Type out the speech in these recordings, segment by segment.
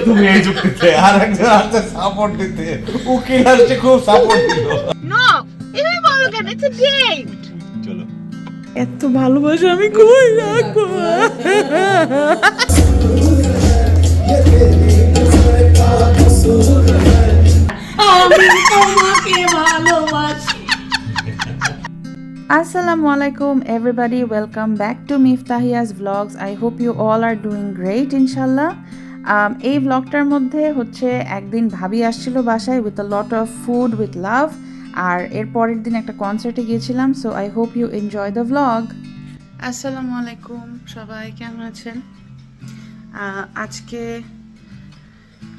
তুমি এই যুক্তিতে, আর একজন আসছে সাপোর্ট দিতে, উকিল আসছে খুব সাপোর্ট দিল। নো এভাবে বলো কেন, ইটস আ ডেট। চলো। এত ভালোবাসা আমি কই রাখবো? Assalamu alaikum everybody, welcome back to Miftahiya's vlogs. I hope you all are doing great inshallah. এই ব্লগটার মধ্যে হচ্ছে একদিন ভাবি আসছিল বাসায় with a lot of food with love, আর এর পরের দিন একটা কনসার্টে গিয়েছিলাম। So I hope you enjoy the vlog. আসসালামু আলাইকুম, সবাই কেমন আছেন? আজকে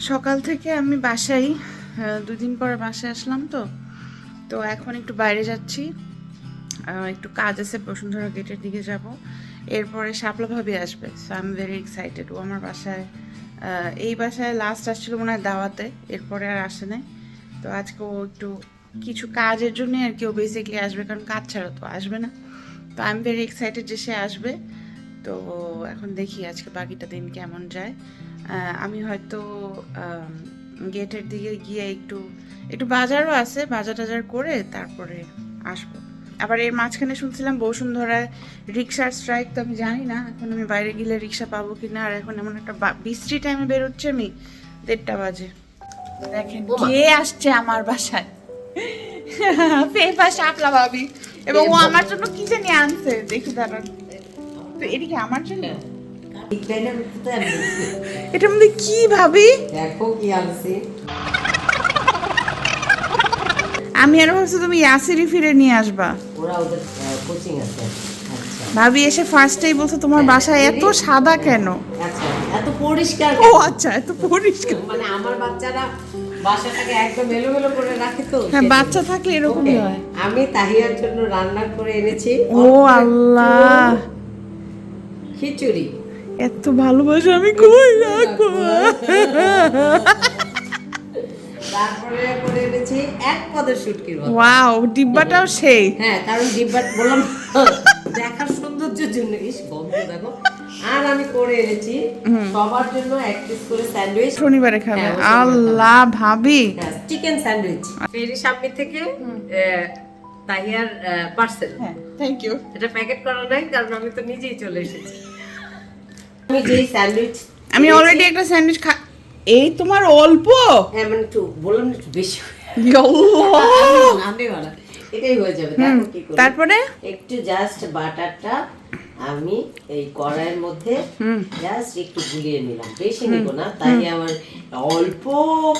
সকাল থেকে আমি বাসায়, দুদিন পর বাসায় আসলাম তো এখন একটু বাইরে যাচ্ছি, একটু কাজ আছে, বসুন্ধরা গেটের দিকে যাব। এরপরে শাপলা ভাবি আসবে, so I am very excited. ও আমার বাসায়, এই বাসায় লাস্ট আসছিল মনে হয় দাওয়াতে, এরপরে আর আসে নাই। তো আজকে ও একটু কিছু কাজের জন্য আর কি ও বেসিকলি আসবে, কারণ কাজ ছাড়া তো আসবে না। তো আই এম ভেরি এক্সাইটেড যে সে আসবে। তো এখন দেখি আজকে বাকিটা দিন কেমন যায়। আমি হয়তো গেটের দিকে গিয়ে একটু বাজারও আছে, বাজার টাজার করে তারপরে আসবো। আবার এর মাঝখানে শুনছিলাম বসুন্ধরায় রিক্সার স্ট্রাইক, তো আমি জানি না এখন আমি বাইরে গেলে রিক্সা পাবো কি না। আর এখন এমন একটা বৃষ্টি টাইমে বেরোচ্ছে, আমি 1:30 বাজে। দেখেন কে আসছে আমার বাসায়, ফেফা শাপলা ভাবি, এবং ও আমার জন্য কি জানি আনছে, দেখি দাঁড়ান। তো এদিকে আমার জন্য এটার মধ্যে কি ভাবি, দেখো কি আনছি। আমি আরো ভাবছি তুমি ইয়াসিরি ফিরে নিয়ে আসবা। ওরা ওদের কোচিং আছে। আচ্ছা ভাবি এসে ফার্স্টেই বলছো তোমার বাসা এত সাদা কেন? আচ্ছা, এত পরিষ্কার ও আচ্ছা, এত পরিষ্কার। মানে আমার বাচ্চারা বাসাটাকে একদম এলোমেলো করে রাখে তো। হ্যাঁ, বাচ্চা থাকলে এরকমই হয়। আমি তাহিয়ার জন্য রান্না করে এনেছি। ও আল্লাহ, খিচুড়ি। এত ভালোবাসা আমি কই রাখবো? তারপরে করে এনেছি এক পদের শুটকির মতো। ওয়াও, ডিব্বাটাও সেই। হ্যাঁ, কারণ ডিব্বা বললাম দেখার সৌন্দর্যের জন্য। ইস গন্ধ দেখো। আর আমি করে এনেছি সবার জন্য এক পিস করে স্যান্ডউইচ। শনিবারে খাবে? আল্লাহ ভাবি, চিকেন স্যান্ডউইচ ফেরি সামনে থেকে তাহিয়ার পার্সেল। হ্যাঁ থ্যাংক ইউ। এটা প্যাকেট করা নাই, কারণ আমি তো নিজেই চলে এসেছি। আমি যেই স্যান্ডউইচ আমি অলরেডি একটা স্যান্ডউইচ এই তোমার অল্প? হ্যাঁ মানে একটু বললাম একটু বেশি। আমি বলা এটাই হয়ে যাবে। দেখো কি করি। তারপরে একটু জাস্ট বাটারটা আমি এই কড়াইয়ের মধ্যে জাস্ট একটু গুলিয়ে নিলাম, বেশি নিব না। তাই আমার অল্প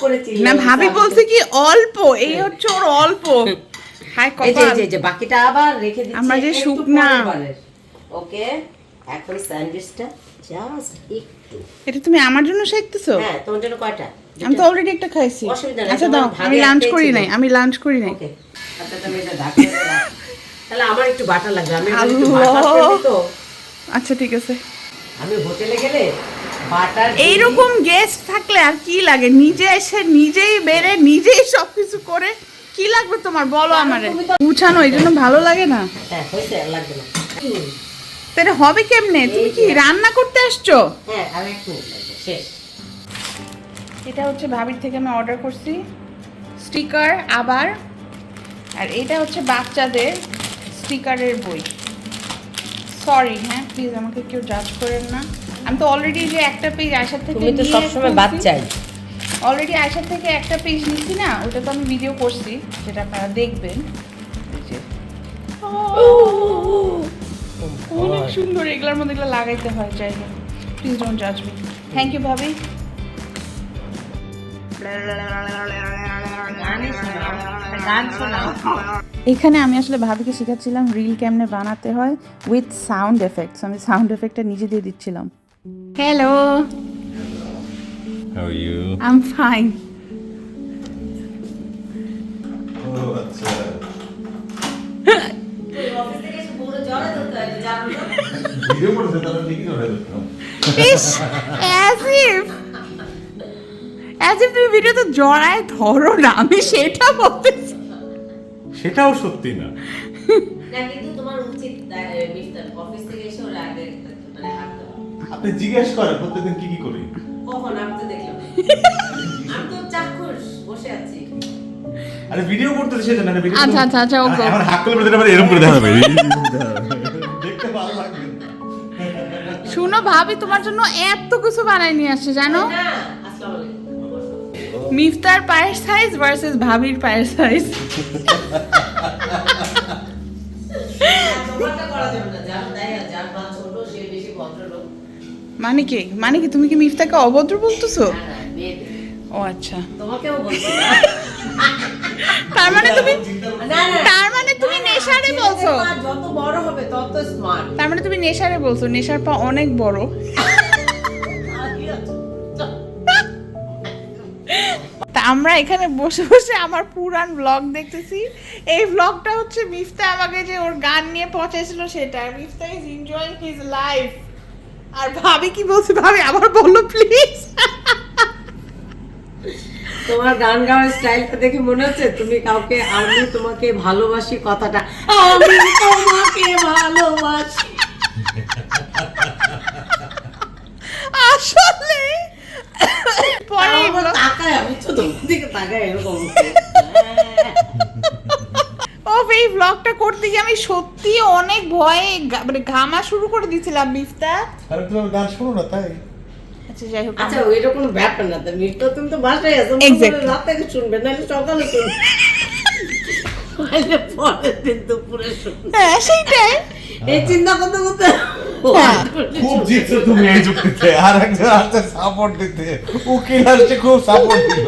করে চিনি। না ভাবি বলছে কি অল্প, এই হচ্ছে ওর অল্প। হাই কপাল। এই যে বাকিটা আবার রেখে দিচ্ছি আমরা যে একটু শুকনা। পরের। ওকে, এখন স্যান্ডউইচটা জাস্ট একটু। এটা তুমি আমার জন্য শেখতেছো? হ্যাঁ, তোমার জন্য কয়টা? আমি তো অলরেডি একটা খাইছি। অসুবিধা নেই, আচ্ছা তোমার দাও, ভাগে আমি লাঞ্চ একটাই করি ছিল। নাই, আমি লাঞ্চ করি নাই। ওকে, আচ্ছা তুমি এটা ঢাকা দাও। তাহলে আমার একটু বাটার লাগবে, আমি একটু বাটার ফেলি তো। আচ্ছা ঠিক আছে। আমি হোটেলে গেলে বাটার এইরকম গেস্ট থাকলে আর কি লাগে, নিজে এসে নিজেই বেড়ে নিজেই সবকিছু করে কি লাগবে তোমার বলো আমারে। গুছানো এই জন্য ভালো লাগে না। হ্যাঁ হইছে, আর লাগবে না। তাহলে হবে কেমনে? তুমি কি রান্না করতে আসছো? হ্যাঁ, আর এক মিনিট লাগবে, শেষ। এটা হচ্ছে ভাবির থেকে আমি অর্ডার করছি স্টিকার আবার, আর এটা হচ্ছে বাচ্চাদের স্টিকারের বই। সরি হ্যাঁ, প্লিজ আমাকে কেউ জাজ করেন না। আমি তো অলরেডি যে একটা পেজ আয়শার থেকে তুমি তো সবসময় বাচ্চাই। অলরেডি আয়শার থেকে একটা পেজ নিচ্ছি না, ওটা তো আমি ভিডিও করছি, যেটা আপনারা দেখবেন। অনেক সুন্দর, এগুলোর মধ্যে এগুলো লাগাইতে হয়, যাই হোক প্লিজ ডোন্ট জাজ মি। থ্যাংক ইউ ভাবি। এখানে আমি আসলে ভাবিকে শেখাচ্ছিলাম রিল কেমনে বানাতে হয় উইথ সাউন্ড এফেক্টস। আমি সাউন্ড এফেক্টটা নিজে দিয়ে দিচ্ছিলাম। Hello, How are you? I am fine. ও আচ্ছা। ভিডিও করতে তাহলে ঠিকই ধরে দিতাম। ইস, as if তুমি ভিডিওতে জড়ায় ধরো না, আমি সেটা বলতেছি। সেটাও সত্যি না। না, কিন্তু তোমার উচিত মিস্টার অফিস থেকে এসে ওরা আগে মানে হাঁটতে হবে। আপনি জিজ্ঞেস করেন প্রত্যেকদিন কি কি করি। কখন আমি তো দেখলাম আমি তো চাক্ষুষ বসে আছি আরে ভিডিও করতে সেটা না ভিডিও আচ্ছা ওকে আমার হাত করে দিতে পারে এরকম করে দেখা যাবে দেখতে ভালো লাগবে শুনো ভাবি তোমার জন্য এত কিছু বানাই নিয়ে আসছে জানো না আসসালামু আলাইকুম মিফতার পায়ের সাইজ ভার্সেস ভাবির পায়ের সাইজ তোমারটা করা যাবে না যার পা ছোট সে বেশি ভদ্রলোক মানে কি তুমি কি মিফতাকে অভদ্র বলতেছো না মেয়েদের ও আচ্ছা তোমাকেও বলছি না তার মানে তুমি না, নেশারে বলছো ছেলেদের পা যত বড় হবে তত স্মার্ট তার মানে তুমি নেশারে বলছো নেশার পা অনেক বড় তা আমরা এখানে বসে বসে আমার পুরান ব্লগ দেখতেছি এই ব্লগটা হচ্ছে মিফতা আমাকে যে ওর গান নিয়ে পৌঁছেছিল সেটা Mifta is enjoying his life আর ভাবি কি বলছে ভাবি আবার বলো প্লিজ তোমার গান গাওয়ার স্টাইলটা দেখে মনে হচ্ছে তুমি কাউকে আমি তোমাকে ভালোবাসি কথাটা আমি তোমাকে ভালোবাসি আসলে পরে আমার তাকায় আমি তো তোমার দিকে তাকায় এরকম এই ব্লগটা করতে গিয়ে আমি সত্যি অনেক ভয়ে মানে ঘামা শুরু করে দিয়েছিলাম মিফতা আরে তুমি গান শোনো না তাই আচ্ছা যাই হোক আচ্ছা ওইটা কোনো ব্যাপার না তুমি তো তুমি তো বাসায় আছো Exactly. রাত থেকে শুনবে নাহলে সকালে শুনবে পরের দিন দুপুরে শুনবে হ্যাঁ সেইটাই এই চিন্তা করতে করতে খুব জিতছো তুমি এই যুক্তিতে আর একজন আসছে সাপোর্ট দিতে উকিল আসছে খুব সাপোর্ট দিল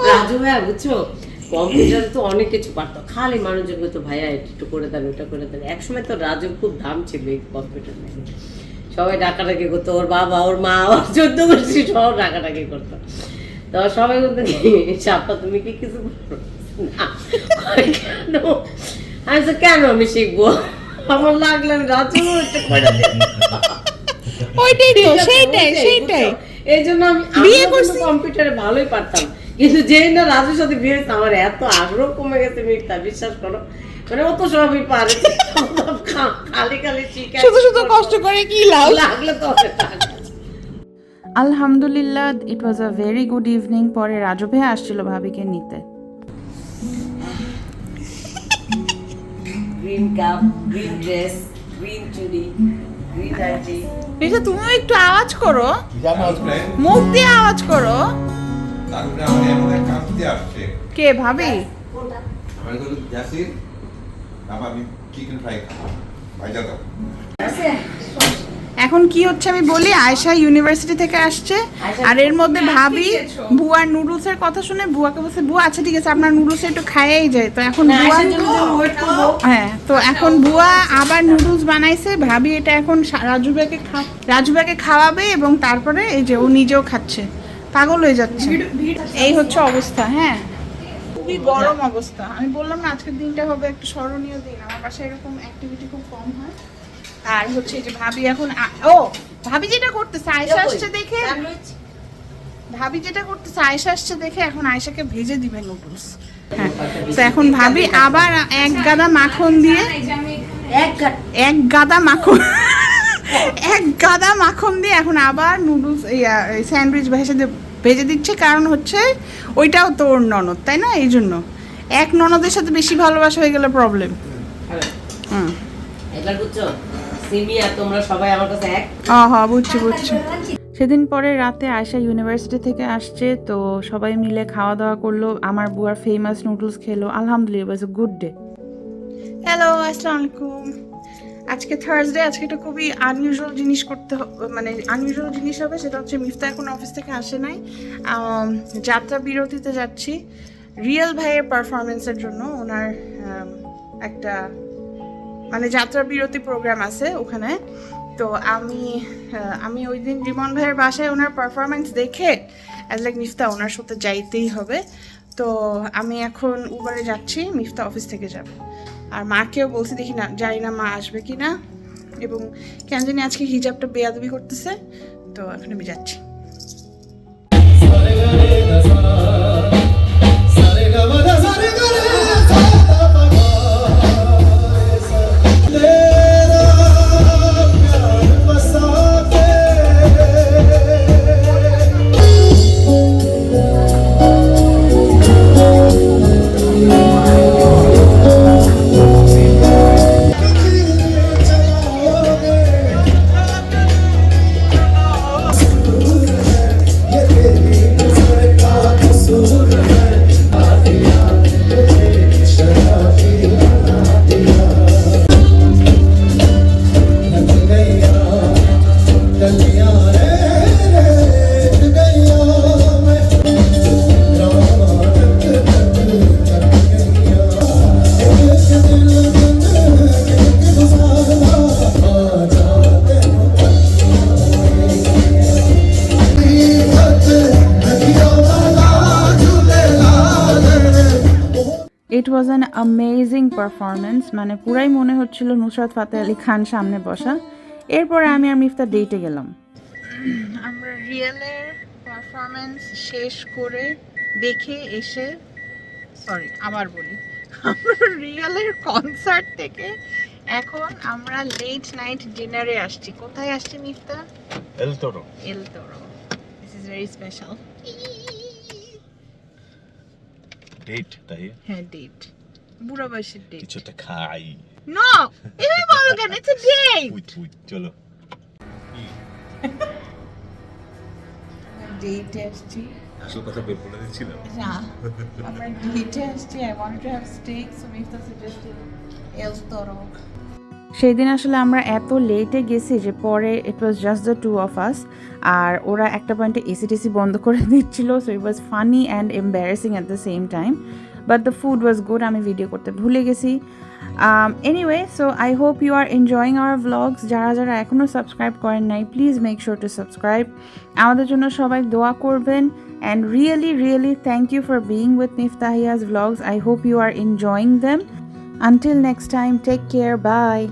রাজু ভাইয়া বুঝছো কম্পিউটার তো অনেক কিছু পারতো খালি মানুষজন বলতো ভাইয়া একটু করে দেন ওটা করে দেন একসময় তো রাজুর খুব দাম ছিল এই কম্পিউটার নিয়ে সবাই ডাকাডাকি করতো ওর বাবা ওর মা ওর 14 বছর সব ডাকাডাকি করতো তো সবাই বলতো সাপটা তুমি কি কিছু করো না কেন আমি তো কেন আমি শিখবো আমার লাগলেন রাজু একটা করে দেন ওইটাই তো সেইটাই এই জন্য আমি বিয়ে করছি কম্পিউটারে ভালোই পারতাম কিন্তু যেই না রাজুর সাথে বিয়ে হয়েছে আমার এত আগ্রহ কমে গেছে মিথ্যা বিশ্বাস করো মানে ও তো সবই পারে খালি চিকেন শুধু কষ্ট করে কি লাভ লাগলে তো আলহামদুলিল্লাহ ইট ওয়াজ আ ভেরি গুড ইভিনিং পরে রাজু ভাই আসছিল ভাবিকে নিতে green cup green dress green চুড়ি গ্রিন আইটি এটা তুমিও একটু আওয়াজ করো জানো আজকে মুখ দিয়ে আওয়াজ করো তারপরে আমার এমন এক কাজ দিয়ে আসছে কে ভাবি কোনটা আমার বলি জাসির বাবা আমি চিকেন ফ্রাই খাবো ভাইজা দাও আছে এখন কি হচ্ছে আমি বলি আয়শা ইউনিভার্সিটি থেকে আসছে আর এর মধ্যে ভাবি বুয়ার নুডলস এর কথা শুনে বুয়াকে বলছে বুয়া আচ্ছা ঠিক আছে আপনার নুডলস একটু খাইয়েই যায় তো এখন বুয়া ওয়েট করব হ্যাঁ তো এখন বুয়া আবার নুডলস বানাইছে ভাবি এটা এখন রাজু ভাইকে খাওয়াবে এবং তারপরে এই যে ও নিজেও খাচ্ছে পাগল হয়ে যাচ্ছে এই হচ্ছে অবস্থা হ্যাঁ খুবই গরম অবস্থা আমি বললাম না আজকের দিনটা হবে একটা স্মরণীয় দিন আমার বাসায় এরকম অ্যাক্টিভিটি খুব কম হয় আর হচ্ছে যে ভাবি এখন ভাবি যেটা করতেছে আয়েশা আসছে দেখে এখন আয়েশাকে ভেজে দিবে নুডলস হ্যাঁ তো এখন ভাবি আবার এক গাদা মাখন দিয়ে এক গাদা মাখন দিয়ে এখন আবার নুডলস স্যান্ডউইচ ভেজে দিচ্ছে কারণ হচ্ছে ওইটাও তোর ননদ তাই না এই জন্য এক ননদের সাথে বেশি ভালোবাসা হয়ে গেলে প্রবলেম হুম এবার বুঝছো সিমি আর তোমরা সবাই আমার কাছে এক হ্যাঁ বুঝছি সেদিন পরে রাতে আয়শা ইউনিভার্সিটি থেকে আসছে তো সবাই মিলে খাওয়া দাওয়া করলো আমার বুয়ার ফেমাস নুডলস খেলো আলহামদুলিল্লাহ ওয়াজ এ গুড ডে হ্যালো আসসালামু আলাইকুম আজকে থার্সডে আজকে একটা খুবই আনইউজুয়াল জিনিস মানে আনইউজুয়াল জিনিস হবে সেটা হচ্ছে মিফতা এখন অফিস থেকে আসে নাই যাত্রা বিরতিতে যাচ্ছি রিয়েল ভাইয়ের পারফরমেন্সের জন্য ওনার একটা মানে যাত্রা বিরতি প্রোগ্রাম আছে ওখানে তো আমি ওই দিন রিমন ভাইয়ের বাসায় ওনার পারফরমেন্স দেখে অ্যাজ লাইক মিফতা ওনার সাথে যাইতেই হবে তো আমি এখন উবারে যাচ্ছি মিফতা অফিস থেকে যাবে আর মাকেও বলছি দেখি না জানি না মা আসবে কি না এবং কেন জানি আজকে হিজাবটা বেয়াদবি করতেছে তো এখন আমি যাচ্ছি ওয়াজ অ্যান অ্যামেজিং পারফরমেন্স, মানে পুরাই মনে হচ্ছিল নুসরাত ফাতে আলী খান সামনে বসা। এরপরে আমি আর মিফতা ডেটে গেলাম। আমরা রিয়েলের পারফরমেন্স শেষ করে দেখে এসে, সরি আবার বলি, আমরা রিয়েলের কনসার্ট থেকে এখন আমরা লেট নাইট ডিনারে আসছি। কোথায় আসছি Mifta? El Toro. El Toro. This is very special. Date তাই? হ্যাঁ ডেট, বুড়া বয়সের ডেট। কিছু একটা খাই। নো, এভাবে বলো কেন? It's a date. উই চলো। ডেটে আসছি। আসল কথা বের করে দিচ্ছিলাম। না, আমরা ডেটে আসছি। I want to have steak, so Mifta suggested El Toro. সেই দিন আসলে আমরা এত লেটে গেছি যে পরে it was just the two of us, আর ওরা একটা পয়েন্টে এসিটিসি বন্ধ করে দিচ্ছিল, so it was funny and embarrassing at the same time, but the food was good. আমি ভিডিও করতে ভুলে গেছি। Anyway, so I hope you are enjoying our vlogs. যারা যারা এখনও সাবস্ক্রাইব করেন নাই, please make sure to subscribe. আমাদের জন্য সবাই দোয়া করবেন, and really thank you for being with Miftahias vlogs. I hope you are enjoying them. Until next time, take care. Bye.